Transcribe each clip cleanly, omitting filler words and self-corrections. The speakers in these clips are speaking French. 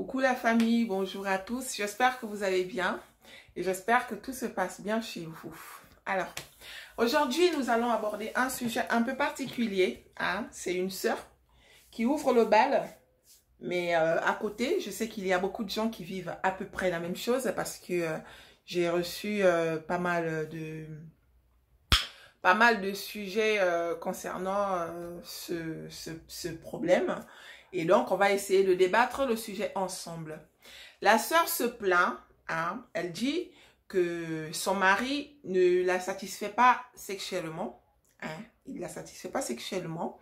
Coucou la famille, bonjour à tous, j'espère que vous allez bien et j'espère que tout se passe bien chez vous. Alors, aujourd'hui nous allons aborder un sujet un peu particulier, hein? C'est une sœur qui ouvre le bal, mais à côté, je sais qu'il y a beaucoup de gens qui vivent à peu près la même chose parce que j'ai reçu pas mal de sujets concernant ce problème. Et donc, on va essayer de débattre le sujet ensemble. La sœur se plaint, hein, elle dit que son mari ne la satisfait pas sexuellement. Hein, il ne la satisfait pas sexuellement.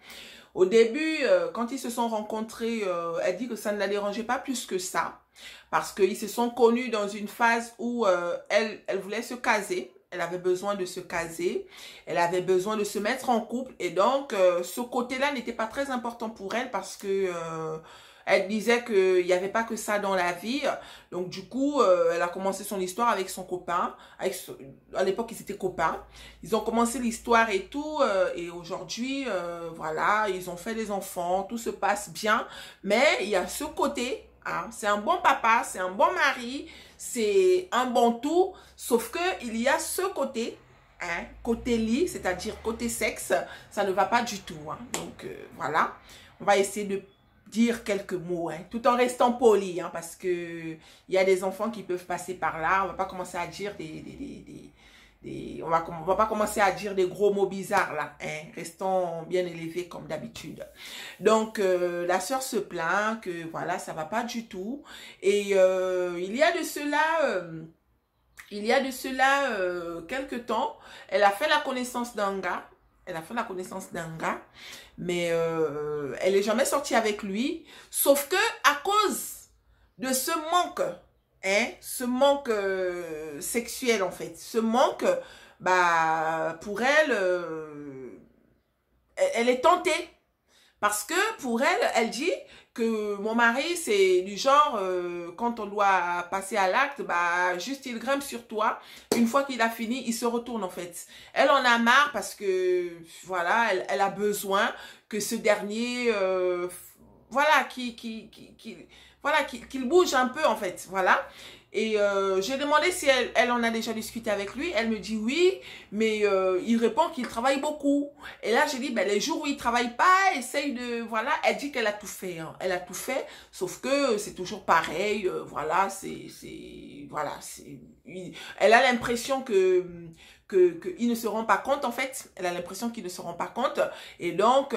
Au début, quand ils se sont rencontrés, elle dit que ça ne la dérangeait pas plus que ça. Parce qu'ils se sont connus dans une phase où elle voulait se caser. Elle avait besoin de se caser, elle avait besoin de se mettre en couple et donc ce côté-là n'était pas très important pour elle parce que elle disait qu'il n'y avait pas que ça dans la vie. Donc du coup, elle a commencé son histoire avec son copain. À l'époque, ils étaient copains. Ils ont commencé l'histoire et tout. Et aujourd'hui, voilà, ils ont fait des enfants. Tout se passe bien. Mais il y a ce côté... Hein, c'est un bon papa, c'est un bon mari, c'est un bon tout, sauf que il y a ce côté, hein, côté lit, c'est-à-dire côté sexe, ça ne va pas du tout. Hein. Donc voilà, on va essayer de dire quelques mots, hein, tout en restant poli, hein, parce que il y a des enfants qui peuvent passer par là. On va pas commencer à dire on va pas commencer à dire des gros mots bizarres là, hein. Restons bien élevés comme d'habitude. Donc la sœur se plaint que voilà, ça va pas du tout. Et il y a de cela quelque temps, elle a fait la connaissance d'un gars. Mais elle n'est jamais sortie avec lui. Sauf que à cause de ce manque, hein, ce manque sexuel en fait, ce manque, bah pour elle, elle est tentée. Parce que pour elle, elle dit que mon mari, c'est du genre, quand on doit passer à l'acte, bah juste il grimpe sur toi. Une fois qu'il a fini, il se retourne en fait. Elle en a marre parce que, voilà, elle a besoin que ce dernier, voilà, qu'il bouge un peu en fait, voilà. Et j'ai demandé si elle en a déjà discuté avec lui. Elle me dit oui, mais il répond qu'il travaille beaucoup. Et là, j'ai dit, ben, les jours où il travaille pas, essaye de... Voilà, elle dit qu'elle a tout fait. Hein. Elle a tout fait, sauf que c'est toujours pareil. Voilà, voilà, elle a l'impression qu'il ne se rend pas compte, en fait. Elle a l'impression qu'il ne se rend pas compte. Et donc,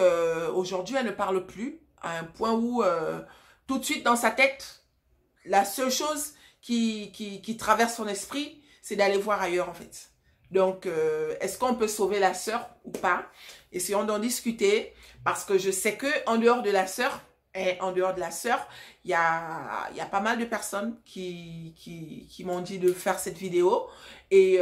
aujourd'hui, elle ne parle plus à un point où, tout de suite, dans sa tête, la seule chose qui traverse son esprit, c'est d'aller voir ailleurs en fait. Donc, est-ce qu'on peut sauver la sœur ou pas? Essayons d'en discuter parce que je sais que en dehors de la sœur, il y a pas mal de personnes qui m'ont dit de faire cette vidéo. Et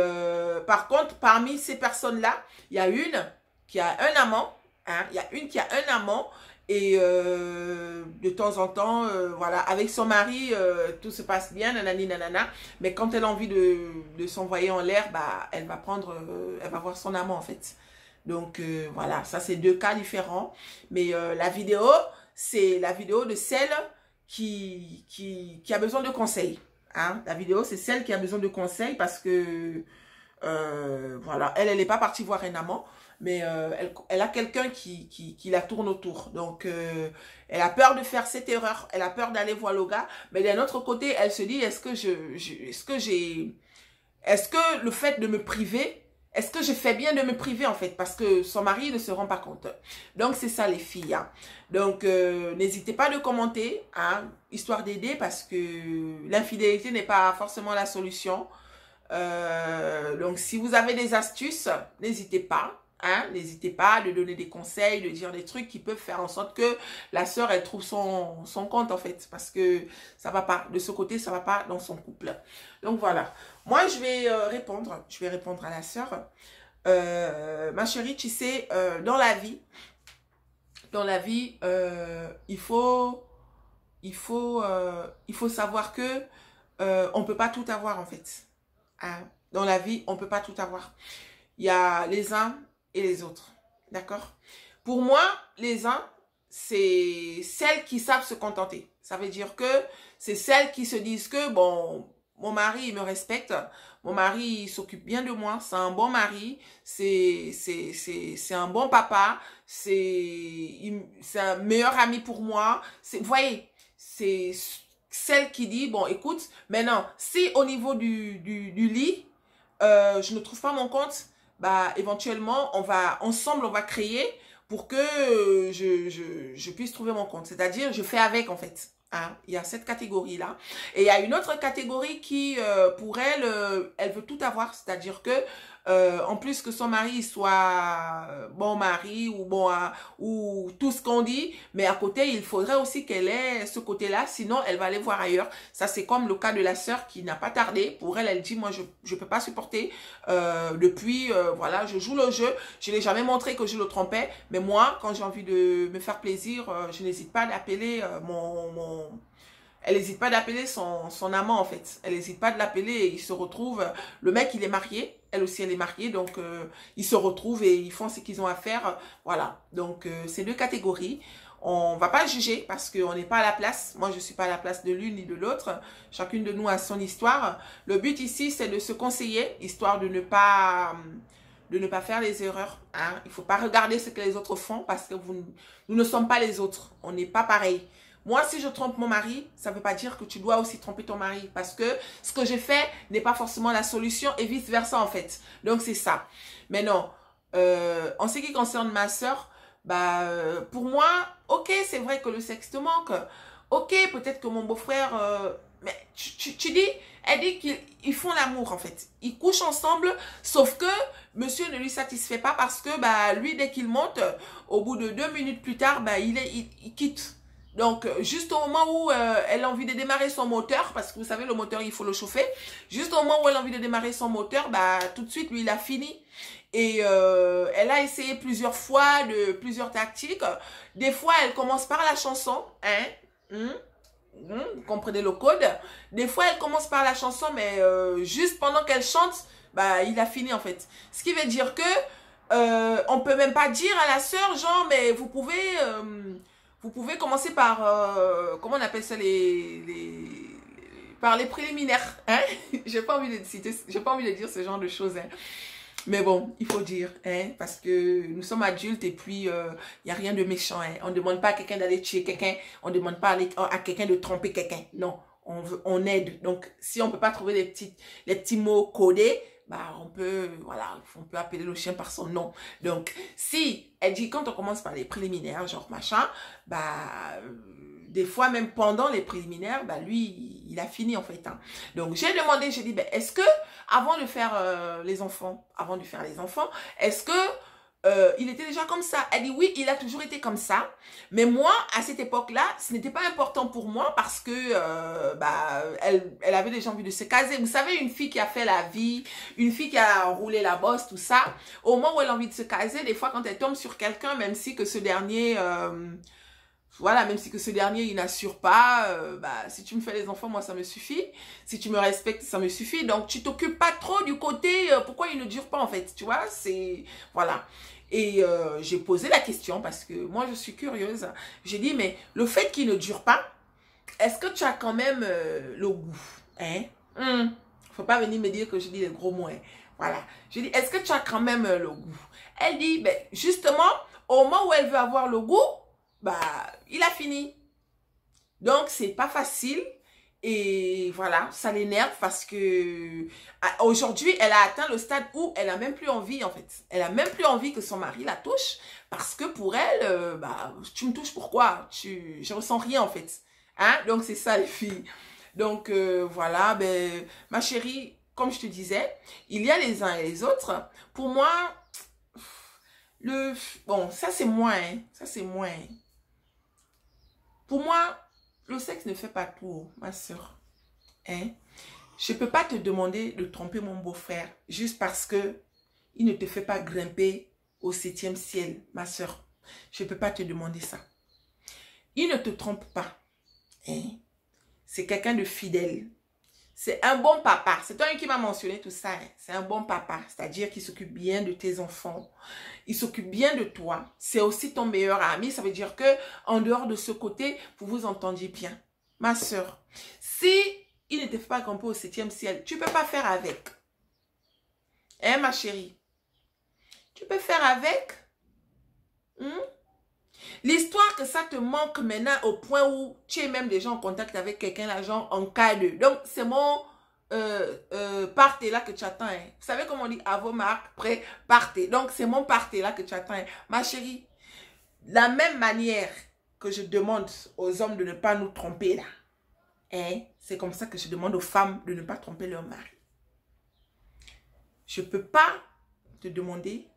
par contre, parmi ces personnes-là, il y a une qui a un amant. Hein, il y a une qui a un amant. Et de temps en temps, voilà, avec son mari, tout se passe bien, nanani, nanana. Mais quand elle a envie de s'envoyer en l'air, bah, elle va voir son amant en fait. Donc voilà, ça c'est deux cas différents. Mais la vidéo, c'est la vidéo de celle qui a besoin de conseils. Hein? La vidéo, c'est celle qui a besoin de conseils parce que, voilà, elle n'est pas partie voir un amant. Mais elle a quelqu'un qui la tourne autour. Donc, elle a peur de faire cette erreur. Elle a peur d'aller voir le gars. Mais d'un autre côté, elle se dit, est-ce que le fait de me priver, est-ce que je fais bien de me priver en fait? Parce que son mari ne se rend pas compte. Donc, c'est ça les filles. Hein. Donc, n'hésitez pas de commenter, hein, histoire d'aider parce que l'infidélité n'est pas forcément la solution. Donc, si vous avez des astuces, n'hésitez pas. Hein, n'hésitez pas de donner des conseils, de dire des trucs qui peuvent faire en sorte que la sœur, elle trouve son compte en fait. Parce que ça va pas, de ce côté, ça va pas dans son couple. Donc voilà. Moi, je vais répondre à la sœur. Ma chérie, tu sais, dans la vie, il faut savoir que on peut pas tout avoir en fait. Hein, dans la vie, on peut pas tout avoir. Il y a les uns et les autres. D'accord? Pour moi, les uns, c'est celles qui savent se contenter. Ça veut dire que c'est celles qui se disent que, bon, mon mari, il me respecte. Mon mari, il s'occupe bien de moi. C'est un bon mari. C'est un bon papa. C'est un meilleur ami pour moi. Vous voyez, c'est celle qui dit, bon, écoute, maintenant, si au niveau du lit, je ne trouve pas mon compte, bah, éventuellement, ensemble, on va créer pour que je puisse trouver mon compte. C'est-à-dire, je fais avec, en fait. Hein, il y a cette catégorie-là. Et il y a une autre catégorie qui, pour elle, elle veut tout avoir. C'est-à-dire que, en plus que son mari soit bon mari ou bon ou tout ce qu'on dit, mais à côté, il faudrait aussi qu'elle ait ce côté-là. Sinon, elle va aller voir ailleurs. Ça, c'est comme le cas de la sœur qui n'a pas tardé. Pour elle, elle dit, moi, je ne peux pas supporter. Depuis, voilà, je joue le jeu. Je n'ai jamais montré que je le trompais. Mais moi, quand j'ai envie de me faire plaisir, je n'hésite pas d'appeler elle n'hésite pas d'appeler son amant, en fait. Elle n'hésite pas de l'appeler et ils se retrouvent. Le mec, il est marié. Elle aussi, elle est mariée. Donc, ils se retrouvent et ils font ce qu'ils ont à faire. Voilà. Donc, c'est deux catégories. On ne va pas juger parce qu'on n'est pas à la place. Moi, je ne suis pas à la place de l'une ni de l'autre. Chacune de nous a son histoire. Le but ici, c'est de se conseiller, histoire de ne pas faire les erreurs. Hein. Il ne faut pas regarder ce que les autres font parce que nous ne sommes pas les autres. On n'est pas pareil. Moi, si je trompe mon mari, ça ne veut pas dire que tu dois aussi tromper ton mari. Parce que ce que j'ai fait n'est pas forcément la solution et vice-versa, en fait. Donc, c'est ça. Mais non, en ce qui concerne ma soeur, bah, pour moi, ok, c'est vrai que le sexe te manque. Ok, peut-être que mon beau-frère... mais tu dis... Elle dit qu'ils font l'amour, en fait. Ils couchent ensemble, sauf que monsieur ne lui satisfait pas parce que bah, lui, dès qu'il monte, au bout de 2 minutes plus tard, bah, il quitte. Donc, juste au moment où elle a envie de démarrer son moteur, parce que vous savez, le moteur, il faut le chauffer. Juste au moment où elle a envie de démarrer son moteur, bah, tout de suite, lui, il a fini. Et elle a essayé plusieurs fois, plusieurs tactiques. Des fois, elle commence par la chanson. Hein? Vous comprenez le code. Des fois, elle commence par la chanson, mais juste pendant qu'elle chante, bah, il a fini, en fait. Ce qui veut dire que on peut même pas dire à la sœur, genre, mais vous pouvez commencer par, comment on appelle ça, par les préliminaires. Hein? J'ai pas envie de dire ce genre de choses. Hein. Mais bon, il faut dire, hein, parce que nous sommes adultes et puis il n'y a rien de méchant. Hein. On ne demande pas à quelqu'un d'aller tuer quelqu'un, on ne demande pas à quelqu'un de tromper quelqu'un. Non, on aide. Donc, si on ne peut pas trouver les petits mots codés, bah, on peut appeler le chien par son nom. Donc, si elle dit, quand on commence par les préliminaires, genre machin, bah, des fois, même pendant les préliminaires, bah, lui, il a fini, en fait. Hein. Donc, j'ai demandé, j'ai dit, ben, est-ce que, avant de faire les enfants, est-ce que il était déjà comme ça? Elle dit, oui, il a toujours été comme ça. Mais moi, à cette époque-là, ce n'était pas important pour moi parce que, bah, elle avait déjà envie de se caser. Vous savez, une fille qui a fait la vie, une fille qui a roulé la bosse, tout ça, au moment où elle a envie de se caser, des fois, quand elle tombe sur quelqu'un, même si que ce dernier... voilà, même si que ce dernier, il n'assure pas, bah, si tu me fais les enfants, moi, ça me suffit. Si tu me respectes, ça me suffit. Donc, tu t'occupes pas trop du côté, pourquoi il ne dure pas, en fait, tu vois, c'est, voilà. Et j'ai posé la question parce que moi, je suis curieuse. J'ai dit, mais le fait qu'il ne dure pas, est-ce que tu as quand même le goût, hein? Faut pas venir me dire que je dis les gros mots, hein? Voilà. Je dis, est-ce que tu as quand même le goût? Elle dit, ben, justement, au moment où elle veut avoir le goût, bah, il a fini. Donc, c'est pas facile. Et voilà, ça l'énerve parce que aujourd'hui, elle a atteint le stade où elle a même plus envie, en fait. Elle a même plus envie que son mari la touche parce que pour elle, bah, tu me touches pourquoi? Je ressens rien, en fait. Hein? Donc, c'est ça, les filles. Donc, voilà, ben, ma chérie, comme je te disais, il y a les uns et les autres. Pour moi, bon, ça, c'est moins, hein. Ça, c'est moins, hein. Pour moi, le sexe ne fait pas tout, ma soeur. Hein? Je ne peux pas te demander de tromper mon beau-frère juste parce que il ne te fait pas grimper au 7e ciel, ma soeur. Je ne peux pas te demander ça. Il ne te trompe pas. Hein? C'est quelqu'un de fidèle. c'est un bon papa. C'est toi qui m'a mentionné tout ça. Hein. C'est un bon papa. C'est-à-dire qu'il s'occupe bien de tes enfants. Il s'occupe bien de toi. C'est aussi ton meilleur ami. Ça veut dire que en dehors de ce côté, vous vous entendiez bien. Ma soeur, si il ne te fait pas grimper au 7e ciel, tu ne peux pas faire avec. Hein, ma chérie? Tu peux faire avec. L'histoire que ça te manque maintenant au point où tu es même déjà en contact avec quelqu'un, là, genre en cas de... Donc, c'est mon partez là que tu attends. Hein. Vous savez comment on dit à vos marques, prêt, partez. Donc, c'est mon partez là que tu attends. Hein. Ma chérie, la même manière que je demande aux hommes de ne pas nous tromper là, hein, c'est comme ça que je demande aux femmes de ne pas tromper leur mari. Je ne peux pas te demander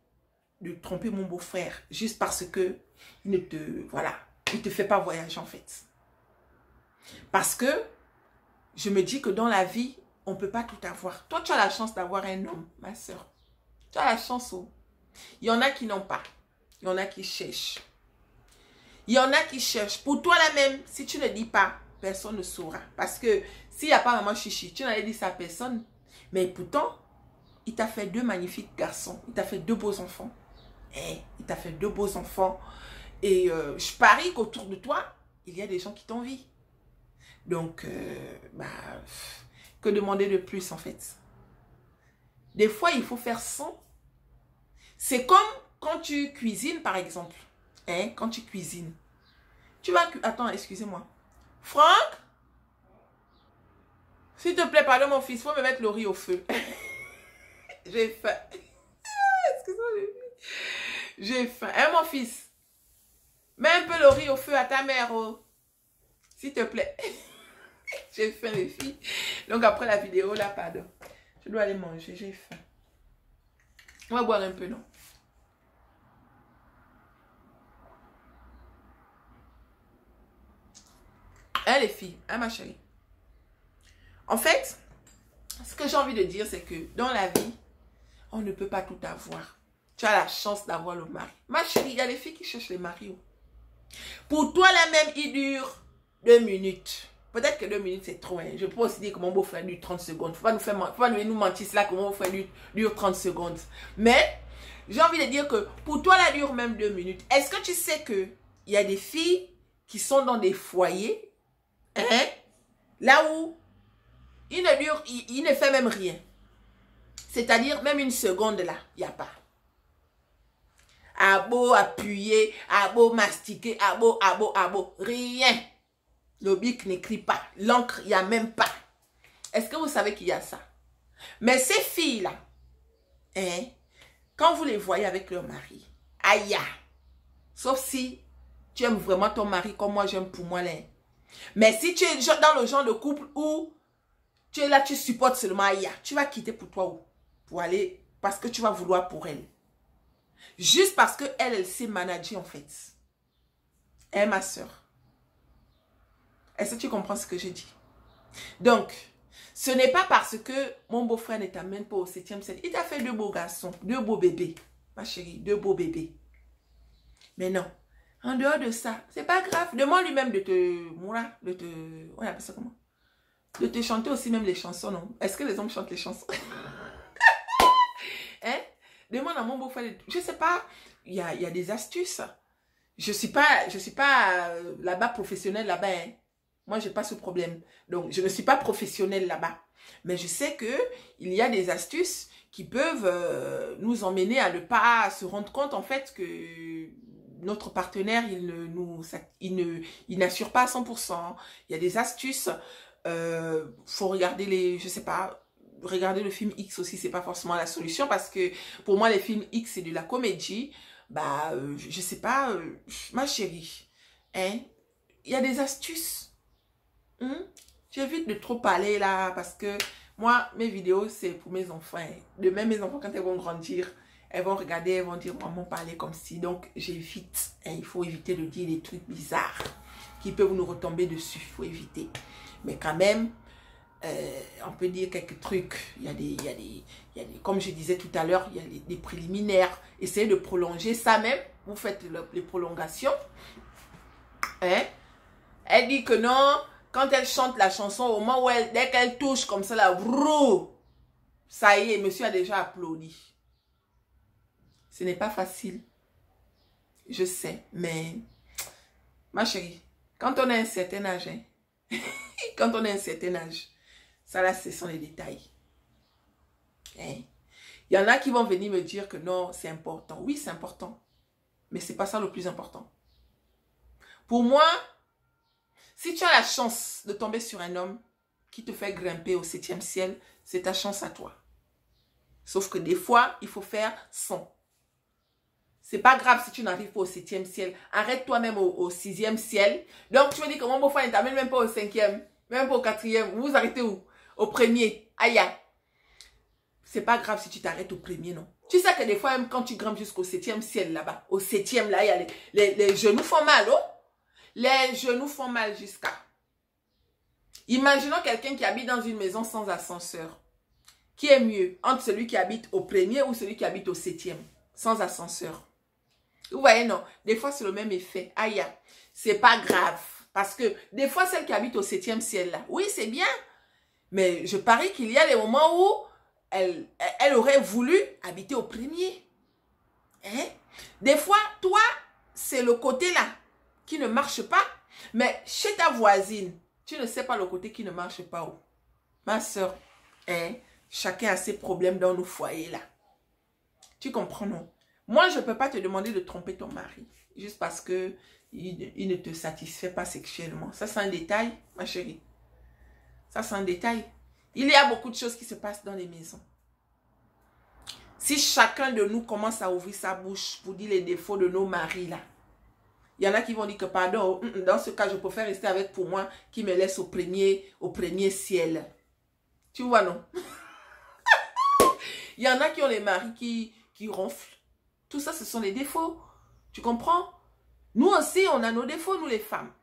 de tromper mon beau-frère juste parce que il ne te, voilà, il te fait pas voyager en fait. Parce que je me dis que dans la vie, on ne peut pas tout avoir. Toi, tu as la chance d'avoir un homme, ma soeur. Tu as la chance. Oh. Il y en a qui n'ont pas. Il y en a qui cherchent. Il y en a qui cherchent. Pour toi là même, si tu ne dis pas, personne ne saura. Parce que s'il n'y a pas maman chichi, tu n'allais dire ça à personne. Mais pourtant, il t'a fait 2 magnifiques garçons. Il t'a fait 2 beaux enfants. Il t'a fait 2 beaux enfants. Et je parie qu'autour de toi, il y a des gens qui t'envient. Donc, que demander de plus en fait? Des fois, il faut faire sans. C'est comme quand tu cuisines, par exemple. Hein, quand tu cuisines. Tu vas... Attends, excusez-moi. Franck? S'il te plaît, pardon mon fils, il faut me mettre le riz au feu. J'ai faim. Excuse-moi, j'ai faim. Hein, mon fils? Mets un peu le riz au feu à ta mère, oh. S'il te plaît. J'ai faim, les filles. Donc, après la vidéo, là, pardon. Je dois aller manger, j'ai faim. On va boire un peu, non? Hein, les filles? Hein, ma chérie? En fait, ce que j'ai envie de dire, c'est que dans la vie, on ne peut pas tout avoir. Tu as la chance d'avoir le mari. Ma chérie, il y a les filles qui cherchent les maris. Pour toi, là même, il dure 2 minutes. Peut-être que 2 minutes, c'est trop. Hein. Je peux aussi dire que mon beau-frère dure 30 secondes. Il ne faut pas nous mentir cela que mon beau-frère dure 30 secondes. Mais, j'ai envie de dire que pour toi, là, dure même 2 minutes. Est-ce que tu sais qu'il y a des filles qui sont dans des foyers, hein, là où il ne fait même rien. C'est-à-dire, même 1 seconde, là, il n'y a pas. À beau appuyer, à beau mastiquer, à beau, rien. Le bic n'écrit pas. L'encre, il n'y a même pas. Est-ce que vous savez qu'il y a ça? Mais ces filles-là, hein, quand vous les voyez avec leur mari, aïe, sauf si tu aimes vraiment ton mari comme moi j'aime pour moi. Là. Mais si tu es dans le genre de couple où tu es là, tu supportes seulement aïe, tu vas quitter pour toi où? Pour aller, parce que tu vas vouloir pour elle. Juste parce que elle sait manager en fait. Hein, ma soeur? Est-ce que tu comprends ce que je dis? Donc, ce n'est pas parce que mon beau-frère ne t'amène pas au 7e ciel. Il t'a fait 2 beaux garçons, 2 beaux bébés. Ma chérie, 2 beaux bébés. Mais non. En dehors de ça, c'est pas grave. Demande lui-même de te... on appelle ça comment? De te chanter aussi même les chansons, non? Est-ce que les hommes chantent les chansons? Hein? Demande à mon beau-frère. Je sais pas. Il y a des astuces. Je suis pas là-bas professionnelle là-bas. Hein. Moi, j'ai pas ce problème. Donc, je ne suis pas professionnelle là-bas. Mais je sais que il y a des astuces qui peuvent nous emmener à ne pas se rendre compte en fait que notre partenaire, il n'assure pas à 100%. Il y a des astuces. Faut regarder je sais pas, regarder le film X aussi, c'est pas forcément la solution parce que pour moi, les films X, c'est de la comédie. Bah, je sais pas, ma chérie, hein, il y a des astuces. J'évite de trop parler là parce que moi, mes vidéos, c'est pour mes enfants. Hein. Demain, mes enfants, quand elles vont grandir, elles vont regarder, elles vont dire, maman parlait comme si. Donc, j'évite. Hein, il faut éviter de dire des trucs bizarres qui peuvent nous retomber dessus. Il faut éviter. Mais quand même, on peut dire quelques trucs. Il y a des comme je disais tout à l'heure, il y a des préliminaires. Essayez de prolonger ça même. Vous faites les prolongations. Hein? Elle dit que non, quand elle chante la chanson, au moment où dès qu'elle touche comme ça, là, brrr, ça y est, monsieur a déjà applaudi. Ce n'est pas facile. Je sais, mais ma chérie, quand on a un certain âge, hein, quand on a un certain âge, ça là, ce sont les détails. Hein? Il y en a qui vont venir me dire que non, c'est important. Oui, c'est important, mais ce n'est pas ça le plus important. Pour moi, si tu as la chance de tomber sur un homme qui te fait grimper au 7e ciel, c'est ta chance à toi. Sauf que des fois, il faut faire 100. C'est pas grave si tu n'arrives pas au 7e ciel. Arrête toi-même au 6e ciel. Donc, tu me dis que mon beau-frère ne t'amène même pas au 5e, même pas au 4e. Vous vous arrêtez où? Au 1er. Aïe. C'est pas grave si tu t'arrêtes au 1er, non. Tu sais que des fois, même quand tu grimpes jusqu'au 7e ciel là-bas, au 7e, là, il y a les genoux font mal, oh. Les genoux font mal jusqu'à. Imaginons quelqu'un qui habite dans une maison sans ascenseur. Qui est mieux entre celui qui habite au 1er ou celui qui habite au 7e, sans ascenseur? Vous voyez, non. Des fois, c'est le même effet. Aïe, c'est pas grave. Parce que des fois, celle qui habite au 7e ciel, là, oui, c'est bien. Mais je parie qu'il y a des moments où elle aurait voulu habiter au 1er. Hein? Des fois, toi, c'est le côté là qui ne marche pas. Mais chez ta voisine, tu ne sais pas le côté qui ne marche pas où. Ma soeur, hein? Chacun a ses problèmes dans nos foyers là. Tu comprends, non? Moi, je ne peux pas te demander de tromper ton mari. Juste parce que il ne te satisfait pas sexuellement. Ça, c'est un détail, ma chérie. Ça, c'est un détail. Il y a beaucoup de choses qui se passent dans les maisons. Si chacun de nous commence à ouvrir sa bouche pour dire les défauts de nos maris là, il y en a qui vont dire que pardon, dans ce cas, je préfère rester avec pour moi qui me laisse au premier ciel. Tu vois, non? Il y en a qui ont les maris qui ronflent. Tout ça, ce sont les défauts. Tu comprends? Nous aussi, on a nos défauts, nous les femmes.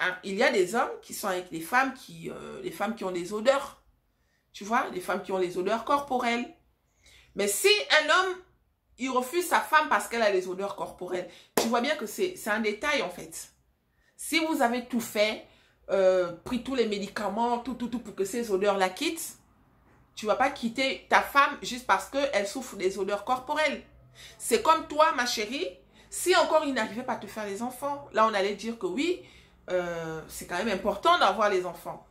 Hein? Il y a des hommes qui sont avec les femmes qui ont des odeurs. Tu vois? Les femmes qui ont les odeurs corporelles. Mais si un homme, il refuse sa femme parce qu'elle a les odeurs corporelles, tu vois bien que c'est un détail en fait. Si vous avez tout fait, pris tous les médicaments, tout pour que ces odeurs-là quittent, tu ne vas pas quitter ta femme juste parce qu'elle souffre des odeurs corporelles. C'est comme toi, ma chérie, si encore il n'arrivait pas à te faire les enfants, là on allait dire que oui, c'est quand même important d'avoir les enfants.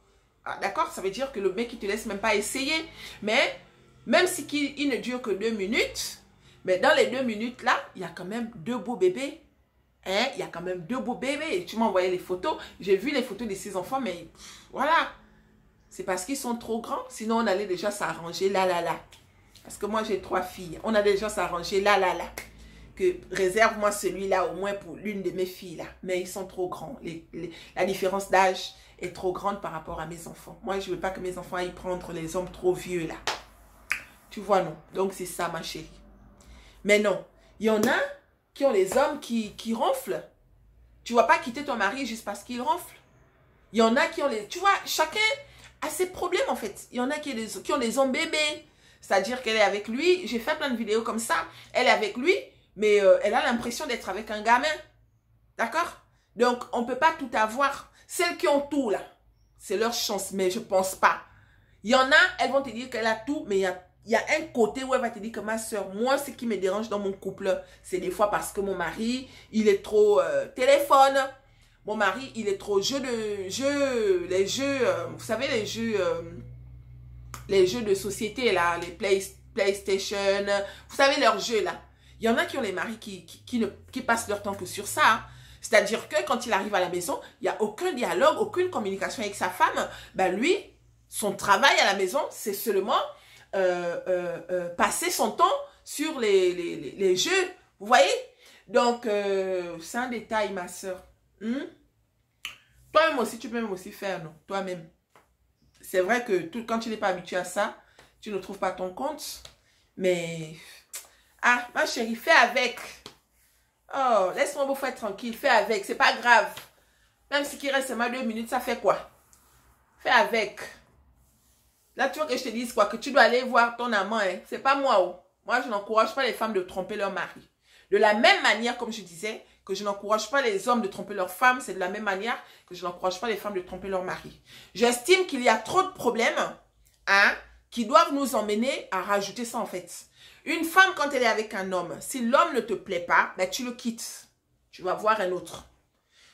Ah, d'accord? Ça veut dire que le mec il te laisse même pas essayer. Mais même si il ne dure que 2 minutes, mais dans les 2 minutes là, il y a quand même 2 beaux bébés. Hein? Il y a quand même 2 beaux bébés. Et tu m'as envoyé les photos. J'ai vu les photos de ces enfants, mais voilà. C'est parce qu'ils sont trop grands. Sinon, on allait déjà s'arranger là. Parce que moi, j'ai 3 filles. On a déjà s'arrangé là. Que réserve-moi celui-là au moins pour l'une de mes filles là. Mais ils sont trop grands. La différence d'âge est trop grande par rapport à mes enfants. Moi, je ne veux pas que mes enfants aillent prendre les hommes trop vieux là. Tu vois, non? Donc, c'est ça, ma chérie. Mais non, il y en a qui ont les hommes qui ronflent. Tu ne vas pas quitter ton mari juste parce qu'il ronfle. Il y en a qui ont les... Tu vois, chacun a ses problèmes en fait. Il y en a qui ont des hommes bébés. C'est-à-dire qu'elle est avec lui. J'ai fait plein de vidéos comme ça. Elle est avec lui, mais elle a l'impression d'être avec un gamin. D'accord? Donc, on ne peut pas tout avoir. Celles qui ont tout là, c'est leur chance, mais je ne pense pas. Il y en a, elles vont te dire qu'elle a tout, mais il y a un côté où elle va te dire que ma soeur, moi, ce qui me dérange dans mon couple, c'est des fois parce que mon mari, il est trop téléphone. Mon mari, il est trop les jeux, vous savez, les jeux de société, là, les PlayStation, vous savez, leurs jeux, là. Il y en a qui ont les maris qui passent leur temps que sur ça. Hein. C'est-à-dire que quand il arrive à la maison, il n'y a aucun dialogue, aucune communication avec sa femme. Ben lui, son travail à la maison, c'est seulement passer son temps sur les jeux. Vous voyez? Donc, c'est un détail, ma soeur. Toi-même aussi, tu peux même aussi faire, non? Toi-même. C'est vrai que quand tu n'es pas habitué à ça, tu ne trouves pas ton compte. Mais, ah, ma chérie, fais avec. Oh, laisse mon beau-frère tranquille, fais avec, c'est pas grave. Même si il reste seulement 2 minutes, ça fait quoi? Fais avec. Là, tu veux que je te dise quoi? Que tu dois aller voir ton amant, hein? C'est pas moi, oh. Moi, je n'encourage pas les femmes de tromper leur mari. De la même manière, comme je disais, que je n'encourage pas les hommes de tromper leurs femmes, c'est de la même manière que je n'encourage pas les femmes de tromper leur mari. J'estime qu'il y a trop de problèmes qui doivent nous emmener à rajouter ça en fait. Une femme, quand elle est avec un homme, si l'homme ne te plaît pas, ben, tu le quittes. Tu vas voir un autre.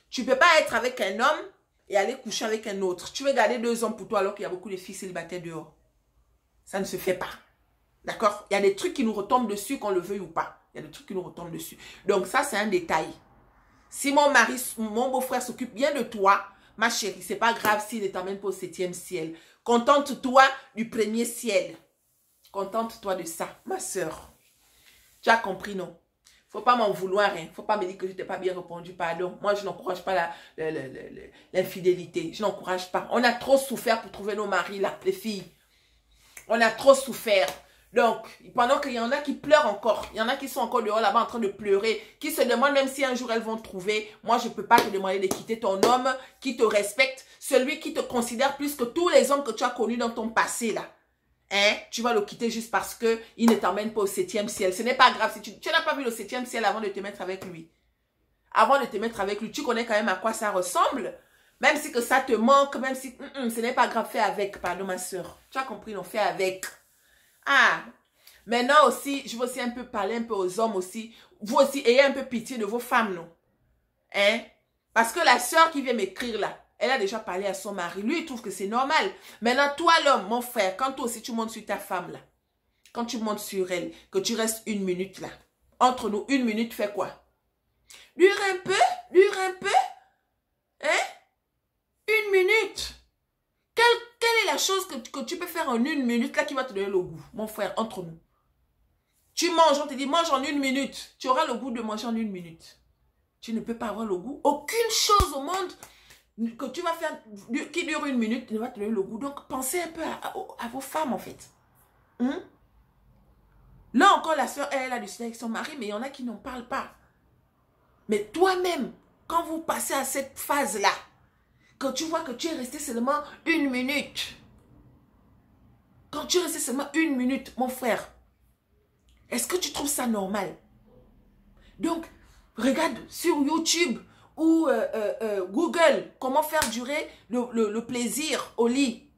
Tu ne peux pas être avec un homme et aller coucher avec un autre. Tu veux garder 2 hommes pour toi alors qu'il y a beaucoup de filles célibataires dehors. Ça ne se fait pas. D'accord? Il y a des trucs qui nous retombent dessus, qu'on le veuille ou pas. Il y a des trucs qui nous retombent dessus. Donc ça, c'est un détail. Si mon mari, mon beau-frère s'occupe bien de toi, ma chérie, c'est pas grave s'il ne t'emmène pas au 7e ciel. Contente-toi du 1er ciel. Contente-toi de ça, ma soeur. Tu as compris, non? Faut pas m'en vouloir, hein. Faut pas me dire que je t'ai pas bien répondu, pardon. Moi, je n'encourage pas l'infidélité. Je n'encourage pas. On a trop souffert pour trouver nos maris, là, les filles. On a trop souffert. Donc, pendant qu'il y en a qui pleurent encore, il y en a qui sont encore dehors là-bas en train de pleurer, qui se demandent même si un jour elles vont trouver. Moi, je ne peux pas te demander de quitter ton homme qui te respecte, celui qui te considère plus que tous les hommes que tu as connus dans ton passé là. Hein? Tu vas le quitter juste parce qu'il ne t'emmène pas au 7e ciel. Ce n'est pas grave. Si tu n'as pas vu le 7e ciel avant de te mettre avec lui. Avant de te mettre avec lui, tu connais quand même à quoi ça ressemble. Même si que ça te manque, même si ce n'est pas grave, fais avec. Pardon ma soeur. Tu as compris, non? Fais avec. Ah, maintenant aussi, je veux aussi un peu parler un peu aux hommes aussi. Vous aussi, ayez un peu pitié de vos femmes, non? Hein? Parce que la soeur qui vient m'écrire là, elle a déjà parlé à son mari. Lui, il trouve que c'est normal. Maintenant, toi, l'homme, mon frère, quand toi aussi tu montes sur ta femme là, quand tu montes sur elle, que tu restes 1 minute là, entre nous, 1 minute, fais quoi? Dure un peu? Dure un peu? Hein? 1 minute? Quelle est la chose que tu peux faire en 1 minute là qui va te donner le goût, mon frère, entre nous? Tu manges, on te dit, mange en 1 minute. Tu auras le goût de manger en 1 minute. Tu ne peux pas avoir le goût. Aucune chose au monde que tu vas faire qui dure 1 minute ne va te donner le goût. Donc, pensez un peu à vos femmes, en fait. Là encore, la soeur, elle a décidé avec son mari, mais il y en a qui n'en parlent pas. Mais toi-même, quand vous passez à cette phase-là, quand tu vois que tu es resté seulement 1 minute, quand tu es resté seulement 1 minute, mon frère, est-ce que tu trouves ça normal? Donc, regarde sur YouTube ou Google comment faire durer le plaisir au lit.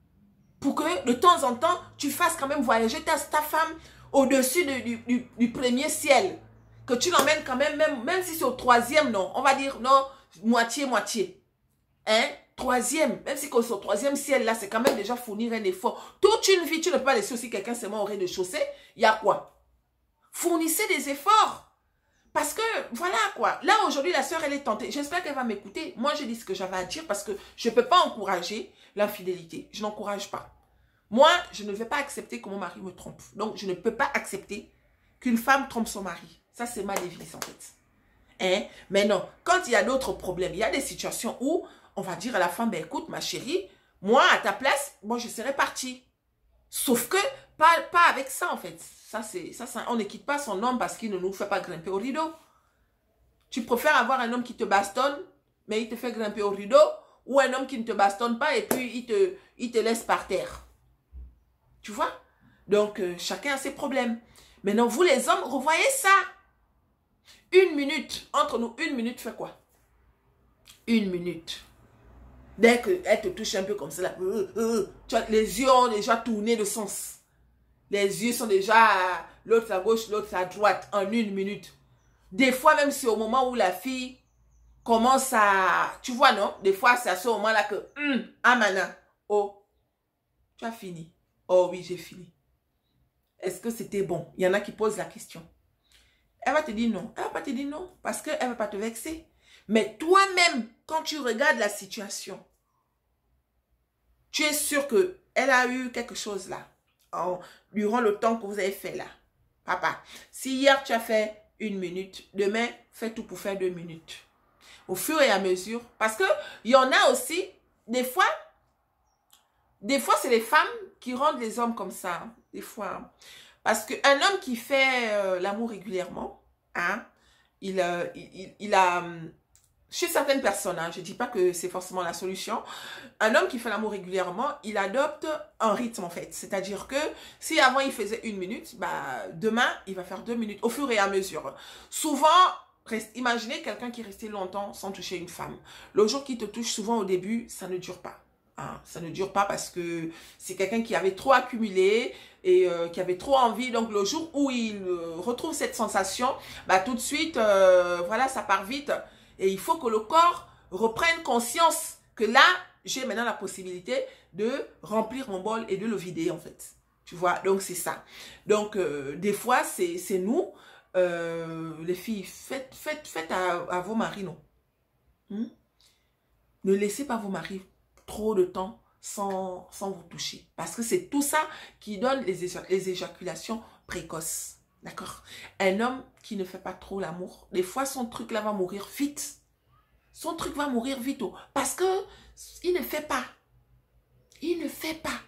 Pour que de temps en temps, tu fasses quand même voyager ta femme au-dessus du 1er ciel. Que tu l'emmènes quand même, même si c'est au 3e, non. On va dire, non, moitié. Hein? 3e, même si c'est au 3e ciel, là, c'est quand même déjà fournir un effort. Toute une vie, tu ne peux pas laisser aussi quelqu'un seulement au rez-de-chaussée. Il y a quoi? Fournissez des efforts. Parce que, voilà quoi. Là, aujourd'hui, la soeur, elle est tentée. J'espère qu'elle va m'écouter. Moi, je dis ce que j'avais à dire parce que je ne peux pas encourager l'infidélité. Je n'encourage pas. Moi, je ne vais pas accepter que mon mari me trompe. Donc, je ne peux pas accepter qu'une femme trompe son mari. Ça, c'est ma devise, en fait. Hein? Mais non, quand il y a d'autres problèmes, il y a des situations où on va dire à la femme, ben écoute, ma chérie, moi, à ta place, moi, je serais partie. Sauf que, pas avec ça, en fait. Ça, on ne quitte pas son homme parce qu'il ne nous fait pas grimper au rideau. Tu préfères avoir un homme qui te bastonne, mais il te fait grimper au rideau, ou un homme qui ne te bastonne pas et puis il te laisse par terre. Tu vois? Donc, chacun a ses problèmes. Maintenant, vous les hommes, revoyez ça. 1 minute, entre nous, 1 minute, fais quoi? 1 minute. Dès qu'elle te touche un peu comme ça, là, tu vois, les yeux ont déjà tourné de sens. Les yeux sont déjà l'autre à gauche, l'autre à droite en 1 minute. Des fois, même c'est au moment où la fille commence à... Tu vois, non? Des fois, c'est à ce moment-là que... Amana, oh, tu as fini. Oh oui, j'ai fini. Est-ce que c'était bon? Il y en a qui posent la question. Elle va te dire non. Elle va pas te dire non parce qu'elle ne va pas te vexer. Mais toi-même, quand tu regardes la situation, tu es sûr qu'elle a eu quelque chose là. Durant le temps que vous avez fait là. Papa, si hier tu as fait 1 minute, demain, fais tout pour faire 2 minutes. Au fur et à mesure. Parce que il y en a aussi, des fois, c'est les femmes qui rendent les hommes comme ça. Hein, des fois. Hein. Parce qu'un homme qui fait l'amour régulièrement, hein, il a... Chez certaines personnes, hein, je ne dis pas que c'est forcément la solution, un homme qui fait l'amour régulièrement, il adopte un rythme en fait. C'est-à-dire que si avant il faisait 1 minute, bah, demain il va faire 2 minutes au fur et à mesure. Souvent, Imaginez quelqu'un qui est resté longtemps sans toucher une femme. Le jour qu'il te touche, souvent au début, ça ne dure pas. Hein, ça ne dure pas parce que c'est quelqu'un qui avait trop accumulé et qui avait trop envie. Donc le jour où il retrouve cette sensation, bah, tout de suite, voilà, ça part vite. Et il faut que le corps reprenne conscience que là, j'ai maintenant la possibilité de remplir mon bol et de le vider en fait. Tu vois, donc c'est ça. Donc des fois, c'est nous, les filles, faites à vos maris, non. Ne laissez pas vos maris trop de temps sans vous toucher. Parce que c'est tout ça qui donne les éjaculations précoces. D'accord? Un homme qui ne fait pas trop l'amour, des fois son truc là va mourir vite. Son truc va mourir vite. Oh, parce que il ne fait pas. Il ne fait pas.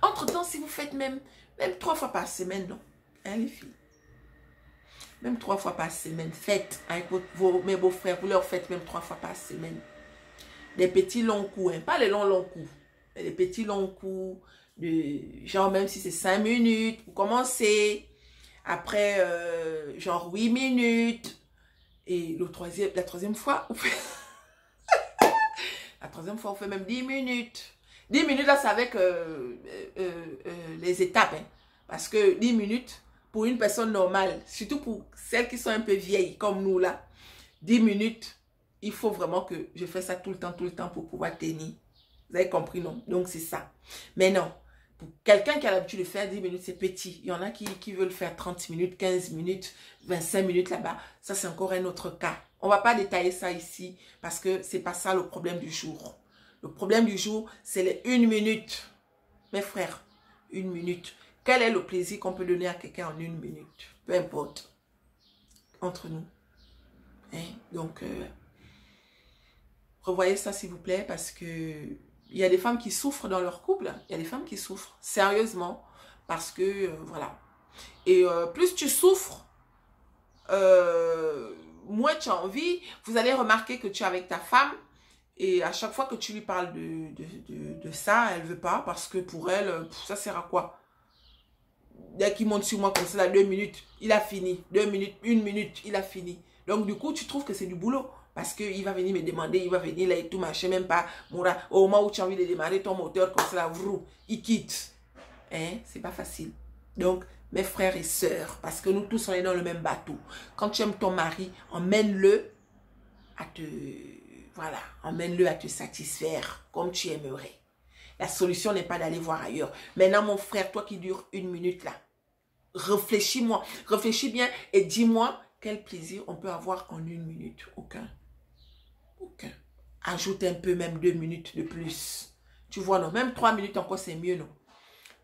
Entre-temps, si vous faites même 3 fois par semaine, non? Hein, les filles? Même 3 fois par semaine, faites avec mes beaux-frères, vous leur faites même 3 fois par semaine. Des petits longs coups, hein, pas les longs coups. Mais des petits longs coups, genre même si c'est 5 minutes, vous commencez. Après, genre 8 minutes. Et la troisième fois, vous faites... la troisième fois, on fait même 10 minutes. 10 minutes, là, c'est avec les étapes. Hein. Parce que 10 minutes, pour une personne normale, surtout pour celles qui sont un peu vieilles, comme nous, là, 10 minutes, il faut vraiment que je fasse ça tout le temps pour pouvoir tenir. Vous avez compris, non? Donc, c'est ça. Mais non, pour quelqu'un qui a l'habitude de faire 10 minutes, c'est petit. Il y en a qui veulent faire 30 minutes, 15 minutes, 25 minutes là-bas. Ça, c'est encore un autre cas. On ne va pas détailler ça ici parce que ce n'est pas ça le problème du jour. Le problème du jour, c'est les 1 minute. Mes frères, 1 minute. Quel est le plaisir qu'on peut donner à quelqu'un en 1 minute? Peu importe. Entre nous. Hein? Donc, revoyez ça s'il vous plaît parce que il y a des femmes qui souffrent dans leur couple. Il y a des femmes qui souffrent sérieusement parce que, voilà. Et plus tu souffres, moins tu as envie. Vous allez remarquer que tu es avec ta femme et à chaque fois que tu lui parles de ça, elle ne veut pas parce que pour elle, ça sert à quoi? Dès qu'il monte sur moi comme ça, là, 2 minutes, il a fini. 2 minutes, 1 minute, il a fini. Donc, du coup, tu trouves que c'est du boulot. Parce qu'il va venir me demander, il va venir là et tout, machin, même pas. Au moment où tu as envie de démarrer ton moteur comme ça, là, vrou, il quitte. Hein? C'est pas facile. Donc, mes frères et sœurs, parce que nous tous, on est dans le même bateau. Quand tu aimes ton mari, emmène-le à te... Voilà, emmène-le à te satisfaire comme tu aimerais. La solution n'est pas d'aller voir ailleurs. Maintenant, mon frère, toi qui dure 1 minute là, réfléchis-moi, réfléchis bien et dis-moi quel plaisir on peut avoir en 1 minute. Aucun. Aucun. Ajoute un peu, même 2 minutes de plus. Tu vois, non, même 3 minutes encore, c'est mieux, non?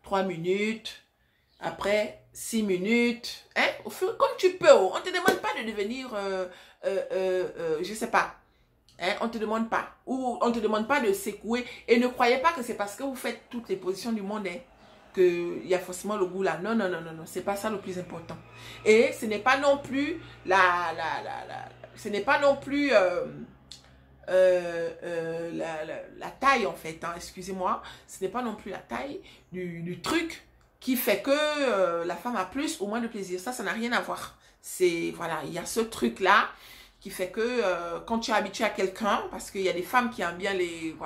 3 minutes, après 6 minutes, hein? Comme tu peux, on ne te demande pas de devenir, je ne sais pas. Hein, on ne te demande pas. Ou on ne te demande pas de secouer. Et ne croyez pas que c'est parce que vous faites toutes les positions du monde hein, qu'il y a forcément le goût là. Non, non, non, non, non. C'est pas ça le plus important. Et ce n'est pas non plus ce n'est pas non plus la taille en fait. Hein, excusez-moi. Ce n'est pas non plus la taille du truc qui fait que la femme a plus ou moins de plaisir. Ça n'a rien à voir. C'est, voilà, il y a ce truc là qui fait que quand tu es habitué à quelqu'un, parce qu'il y a des femmes qui aiment bien les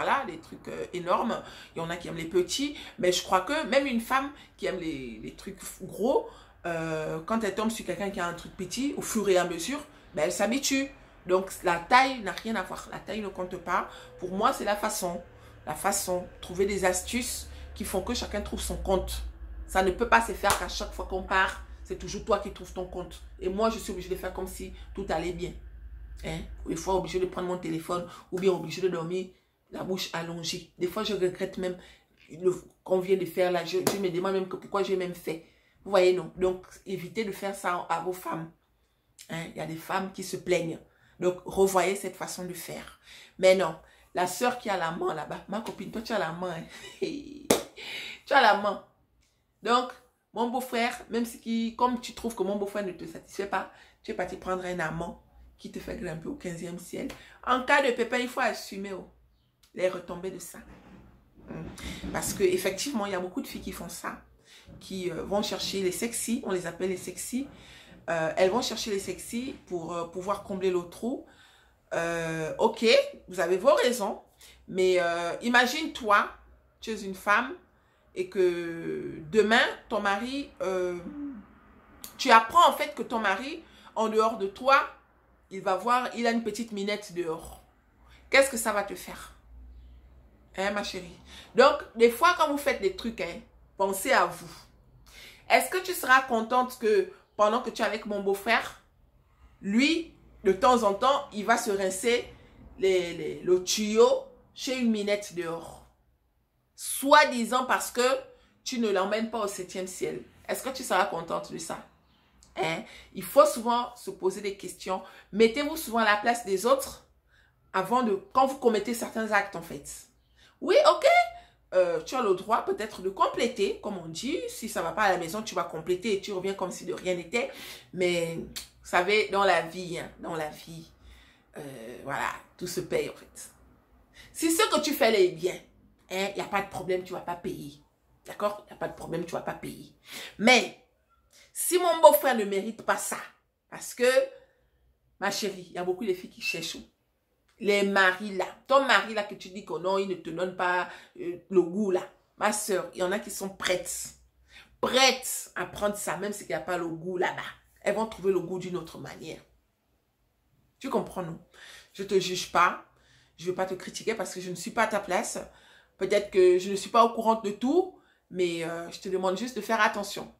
trucs énormes, il y en a qui aiment les petits, mais je crois que même une femme qui aime les trucs gros, quand elle tombe sur quelqu'un qui a un truc petit, au fur et à mesure, ben, elle s'habitue. Donc la taille n'a rien à voir, la taille ne compte pas. Pour moi, c'est la façon, trouver des astuces qui font que chacun trouve son compte. Ça ne peut pas se faire qu'à chaque fois qu'on part, c'est toujours toi qui trouves ton compte. Et moi, je suis obligée de faire comme si tout allait bien. Hein? Des fois, obligé de prendre mon téléphone ou bien obligé de dormir la bouche allongée. Des fois, je regrette même qu'on vient de faire là. Je me demande même que pourquoi j'ai même fait. Vous voyez, non? Donc, évitez de faire ça à vos femmes. Hein? Il y a des femmes qui se plaignent. Donc, revoyez cette façon de faire. Mais non, la sœur qui a la main là-bas, ma copine, toi, tu as la main. Hein? Tu as la main. Donc, mon beau-frère, même si, comme tu trouves que mon beau-frère ne te satisfait pas, tu es parti prendre un amant qui te fait grimper au 15e ciel. En cas de pépin, il faut assumer les retombées de ça. Parce qu'effectivement, il y a beaucoup de filles qui font ça, qui vont chercher les sexy, on les appelle les sexy, elles vont chercher les sexy pour pouvoir combler le trou. Ok, vous avez vos raisons. Mais imagine-toi, tu es une femme et que demain, ton mari, tu apprends en fait que ton mari, en dehors de toi, il a une petite minette dehors. Qu'est-ce que ça va te faire? Hein, ma chérie? Donc, des fois, quand vous faites des trucs, hein, pensez à vous. Est-ce que tu seras contente que pendant que tu es avec mon beau-frère, lui, de temps en temps, il va se rincer le tuyau chez une minette dehors? Soi-disant parce que tu ne l'emmènes pas au 7e ciel. Est-ce que tu seras contente de ça? Hein? Il faut souvent se poser des questions. Mettez-vous souvent à la place des autres quand vous commettez certains actes en fait. Oui, ok. Tu as le droit peut-être de compléter, comme on dit. Si ça ne va pas à la maison, tu vas compléter et tu reviens comme si de rien n'était. Mais, vous savez, dans la vie, hein, voilà, tout se paye en fait. Si ce que tu fais là est bien, il n'y a pas de problème, tu ne vas pas payer. D'accord? Il n'y a pas de problème, tu ne vas pas payer. Mais, si mon beau-frère ne mérite pas ça, parce que, ma chérie, il y a beaucoup de filles qui cherchent. Les maris là, ton mari là que tu dis que non, il ne te donne pas le goût là. Ma soeur, il y en a qui sont prêtes à prendre ça, même s'il n'y a pas le goût là-bas. Elles vont trouver le goût d'une autre manière. Tu comprends, non? Je ne te juge pas. Je ne veux pas te critiquer parce que je ne suis pas à ta place. Peut-être que je ne suis pas au courant de tout, mais je te demande juste de faire attention.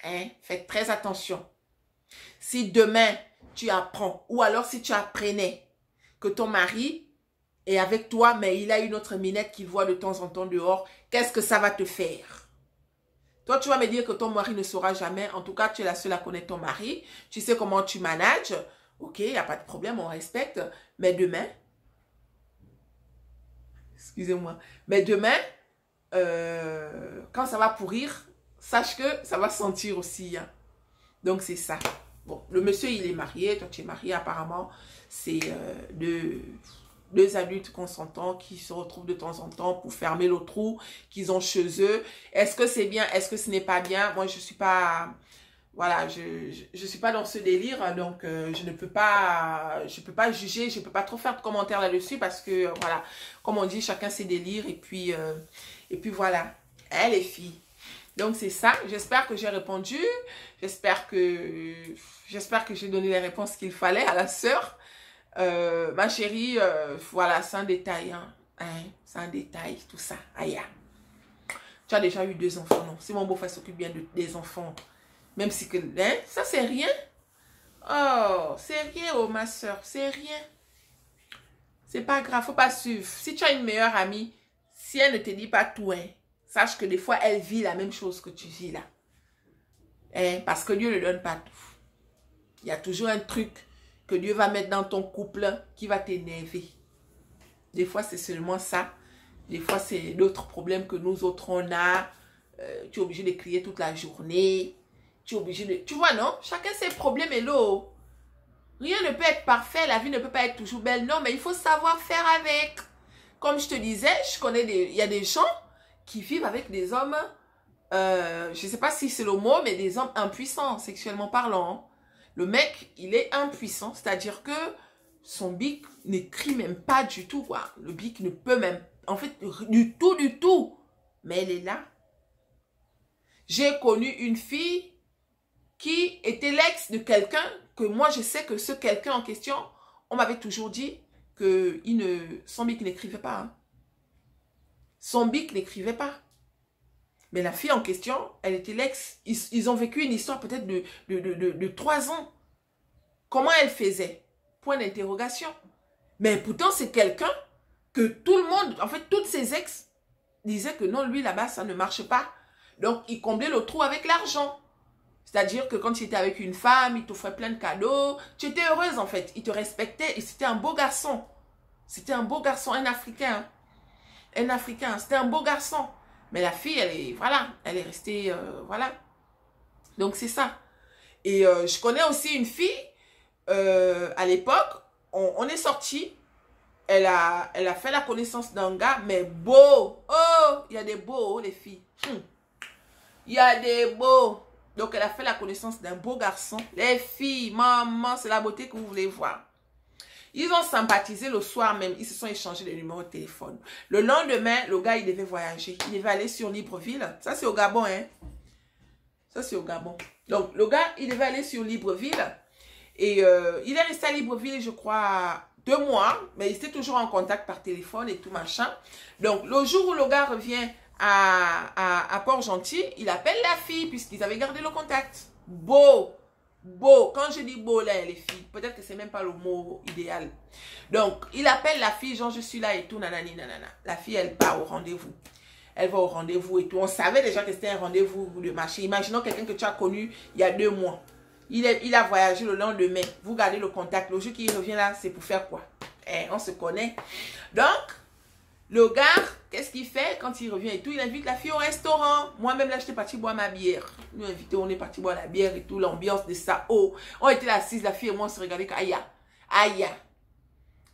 Hein? Faites très attention. Si demain, tu apprends, ou alors si tu apprenais que ton mari est avec toi, mais il a une autre minette qu'il voit de temps en temps dehors, qu'est-ce que ça va te faire? Toi, tu vas me dire que ton mari ne saura jamais. En tout cas, tu es la seule à connaître ton mari. Tu sais comment tu manages. Ok, il n'y a pas de problème, on respecte. Mais demain, excusez-moi, mais demain, quand ça va pourrir, sache que ça va sentir aussi. Hein. Donc, c'est ça. Bon, le monsieur, il est marié. Toi, tu es marié apparemment. C'est deux adultes consentants qui se retrouvent de temps en temps pour fermer le trou qu'ils ont chez eux. Est-ce que c'est bien? Est-ce que ce n'est pas bien? Moi, je suis pas... Voilà, je suis pas dans ce délire. Donc, je ne peux pas... Je peux pas juger. Je peux pas trop faire de commentaires là-dessus parce que, voilà, comme on dit, chacun ses délires. Et puis voilà. Hein, les filles? Donc, c'est ça. J'espère que j'ai répondu. J'espère que j'ai donné les réponses qu'il fallait à la sœur. Ma chérie, voilà, c'est un détail. Hein, c'est un détail, tout ça. Aïe. Tu as déjà eu 2 enfants, non? Si mon beau-frère s'occupe bien des enfants, même si que... Hein, ça, c'est rien. Oh, c'est rien, oh, ma soeur. C'est rien. C'est pas grave, faut pas suivre. Si tu as une meilleure amie, si elle ne te dit pas tout, hein, sache que des fois, elle vit la même chose que tu vis là. Hein, parce que Dieu ne donne pas tout. Il y a toujours un truc que Dieu va mettre dans ton couple qui va t'énerver. Des fois, c'est seulement ça. Des fois, c'est d'autres problèmes que nous autres, on a. Tu es obligé de crier toute la journée. Tu es obligé de... Tu vois, non? Chacun ses problèmes et l'eau. Rien ne peut être parfait. La vie ne peut pas être toujours belle. Non, mais il faut savoir faire avec. Comme je te disais, il y a des gens qui vivent avec des hommes... je ne sais pas si c'est le mot, mais des hommes impuissants, sexuellement parlant. Le mec, il est impuissant, c'est-à-dire que son bic n'écrit même pas du tout, quoi. Le bic ne peut même, en fait, du tout. Mais elle est là. J'ai connu une fille qui était l'ex de quelqu'un que moi, je sais que ce quelqu'un en question, on m'avait toujours dit que son bic n'écrivait pas. Hein. Son bic n'écrivait pas. Mais la fille en question, elle était l'ex. Ils ont vécu une histoire peut-être de 3 ans. Comment elle faisait? Point d'interrogation. Mais pourtant, c'est quelqu'un que tout le monde, en fait, toutes ses ex disaient que non, lui là-bas, ça ne marche pas. Donc, il comblait le trou avec l'argent. C'est-à-dire que quand tu étais avec une femme, il t'offrait plein de cadeaux. Tu étais heureuse, en fait. Il te respectait et c'était un beau garçon. C'était un beau garçon, un Africain. Un Africain, c'était un beau garçon. Mais la fille, elle est restée, voilà. Donc, c'est ça. Et je connais aussi une fille, à l'époque, on est sortis. Elle a fait la connaissance d'un gars, mais beau. Oh, il y a des beaux, les filles. Il y a des beaux. Donc, elle a fait la connaissance d'un beau garçon. Les filles, maman, c'est la beauté que vous voulez voir. Ils ont sympathisé le soir même. Ils se sont échangés les numéros de téléphone. Le lendemain, le gars, il devait voyager. Il devait aller sur Libreville. Ça, c'est au Gabon, hein. Ça, c'est au Gabon. Donc, le gars, il devait aller sur Libreville. Et il est resté à Libreville, je crois, 2 mois. Mais il était toujours en contact par téléphone et tout machin. Donc, le jour où le gars revient à Port-Gentil, il appelle la fille puisqu'ils avaient gardé le contact. Beau. Beau. Quand je dis beau, là, les filles, peut-être que c'est même pas le mot idéal. Donc, il appelle la fille, genre, je suis là et tout, nanani, nanana. La fille, elle part au rendez-vous. Elle va au rendez-vous et tout. On savait déjà que c'était un rendez-vous de marché. Imaginons quelqu'un que tu as connu il y a 2 mois. Il a voyagé le lendemain. Vous gardez le contact. Le jour qu'il revient là, c'est pour faire quoi? On se connaît. Donc, le gars, qu'est-ce qu'il fait quand il revient et tout? Il invite la fille au restaurant. Moi-même, là, j'étais partie boire ma bière. Nous invité, on est parti boire la bière et tout. L'ambiance de ça. Oh, on était assises, la fille et moi, on se regardait. Aïe, aïe,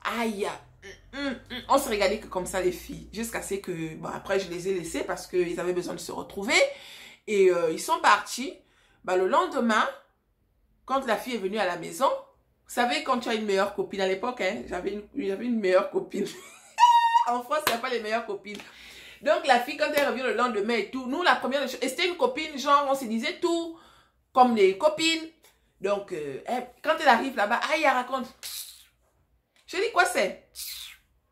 aïe. On se regardait que comme ça, les filles. Jusqu'à ce que, bon, après, je les ai laissées parce qu'ils avaient besoin de se retrouver. Et ils sont partis. Bah, le lendemain, quand la fille est venue à la maison, vous savez, quand tu as une meilleure copine à l'époque, hein, j'avais une meilleure copine. En France, il n'y a pas les meilleures copines. Donc, la fille, quand elle revient le lendemain et tout, nous, la première chose, et c'était une copine, genre, on se disait tout, comme les copines. Donc, quand elle arrive là-bas, elle raconte. Je dis, quoi c'est?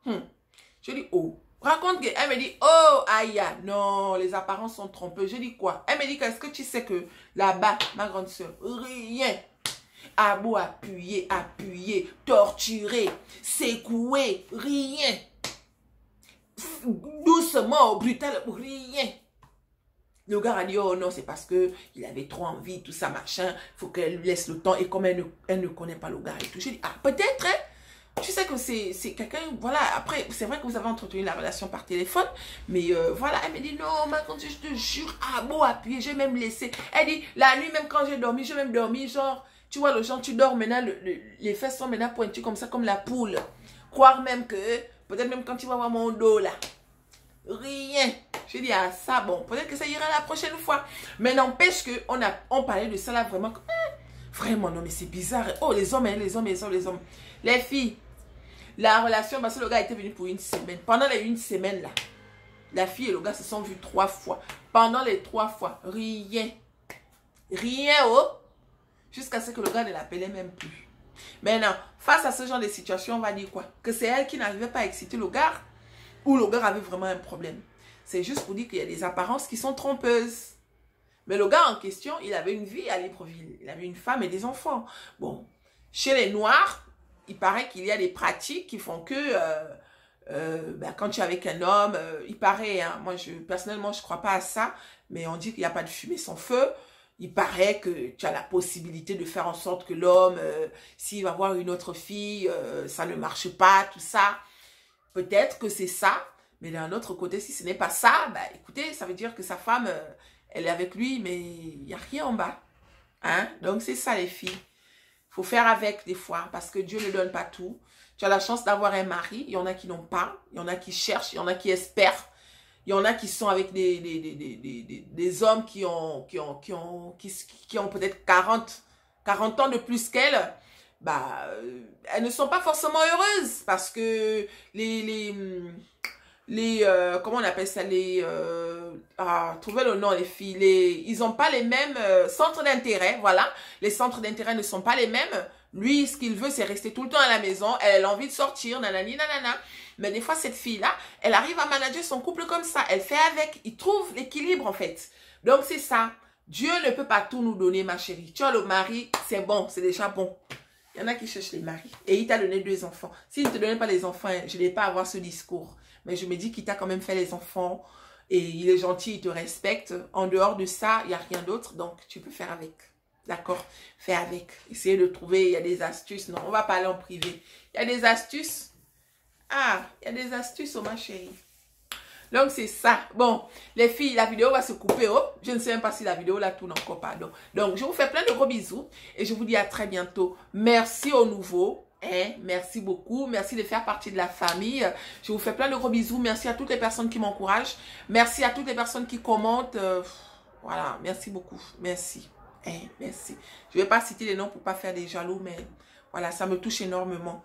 Je dis, oh. Raconte, elle me dit, oh, aïe, non, les apparences sont trompeuses. Je dis, quoi? Elle me dit, est-ce que tu sais que là-bas, ma grande soeur, rien. A beau appuyer, torturer, secouer, rien. Doucement, brutal, rien. Le gars a dit, oh non, c'est parce que il avait trop envie, tout ça, machin. Faut qu'elle lui laisse le temps. Et comme elle ne connaît pas le gars et tout, j'ai dit, ah, peut-être, hein. Tu sais que c'est quelqu'un, voilà, après, c'est vrai que vous avez entretenu la relation par téléphone, mais voilà, elle me dit, non, ma quand je te jure, ah, beau appuyer, j'ai même laissé. Elle dit, la nuit, même quand j'ai dormi, j'ai même dormi, genre, tu vois, le genre, tu dors maintenant, les fesses sont maintenant pointues comme ça, comme la poule. Croire même que, peut-être même quand tu vas voir mon dos, là, rien. Je dis, ah, ça, bon, peut-être que ça ira la prochaine fois. Mais n'empêche qu'on parlait de ça là, vraiment, vraiment, non, mais c'est bizarre. Oh, les hommes, hein, les hommes. Les filles, la relation, parce que le gars était venu pour 1 semaine. Pendant les 1 semaine là, la fille et le gars se sont vus 3 fois. Pendant les 3 fois, rien. Rien, oh. Jusqu'à ce que le gars ne l'appelait même plus. Maintenant, face à ce genre de situation, on va dire quoi? Que c'est elle qui n'arrivait pas à exciter le gars ou le gars avait vraiment un problème. C'est juste pour dire qu'il y a des apparences qui sont trompeuses. Mais le gars en question, il avait une vie à Libreville. Il avait une femme et des enfants. Bon, chez les Noirs, il paraît qu'il y a des pratiques qui font que quand tu es avec un homme, il paraît, hein, moi personnellement je ne crois pas à ça, mais on dit qu'il n'y a pas de fumée sans feu. Il paraît que tu as la possibilité de faire en sorte que l'homme, s'il va voir une autre fille, ça ne marche pas, tout ça. Peut-être que c'est ça, mais d'un autre côté, si ce n'est pas ça, bah écoutez, ça veut dire que sa femme, elle est avec lui, mais il n'y a rien en bas. Hein? Donc c'est ça les filles. Il faut faire avec des fois, parce que Dieu ne donne pas tout. Tu as la chance d'avoir un mari, il y en a qui n'ont pas, il y en a qui cherchent, il y en a qui espèrent. Il y en a qui sont avec des hommes qui ont peut-être 40 ans de plus qu'elles. Bah, elles ne sont pas forcément heureuses parce que comment on appelle ça, trouvez le nom les filles, ils n'ont pas les mêmes centres d'intérêt, voilà, les centres d'intérêt ne sont pas les mêmes. Lui, ce qu'il veut, c'est rester tout le temps à la maison, elle a envie de sortir, nanani, nanana, mais des fois, cette fille-là, elle arrive à manager son couple comme ça, elle fait avec, il trouve l'équilibre en fait, donc c'est ça, Dieu ne peut pas tout nous donner ma chérie, tu as le mari, c'est bon, c'est déjà bon. Il y en a qui cherchent les maris. Et il t'a donné 2 enfants. S'il ne te donnait pas les enfants, je ne vais pas avoir ce discours. Mais je me dis qu'il t'a quand même fait les enfants. Et il est gentil, il te respecte. En dehors de ça, il n'y a rien d'autre. Donc, tu peux faire avec. D'accord? Fais avec. Essayez de trouver, il y a des astuces. Non, on va pas aller en privé. Il y a des astuces. Ah, il y a des astuces, oh ma chérie. Donc, c'est ça. Bon, les filles, la vidéo va se couper. Oh, je ne sais même pas si la vidéo la tourne encore, pardon. Donc, je vous fais plein de gros bisous. Et je vous dis à très bientôt. Merci au nouveau. Merci beaucoup. Merci de faire partie de la famille. Je vous fais plein de gros bisous. Merci à toutes les personnes qui m'encouragent. Merci à toutes les personnes qui commentent. Voilà, merci beaucoup. Merci. Merci. Je ne vais pas citer les noms pour pas faire des jaloux, mais voilà, ça me touche énormément.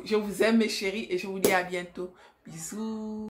Je vous aime mes chéris et je vous dis à bientôt. Bisous.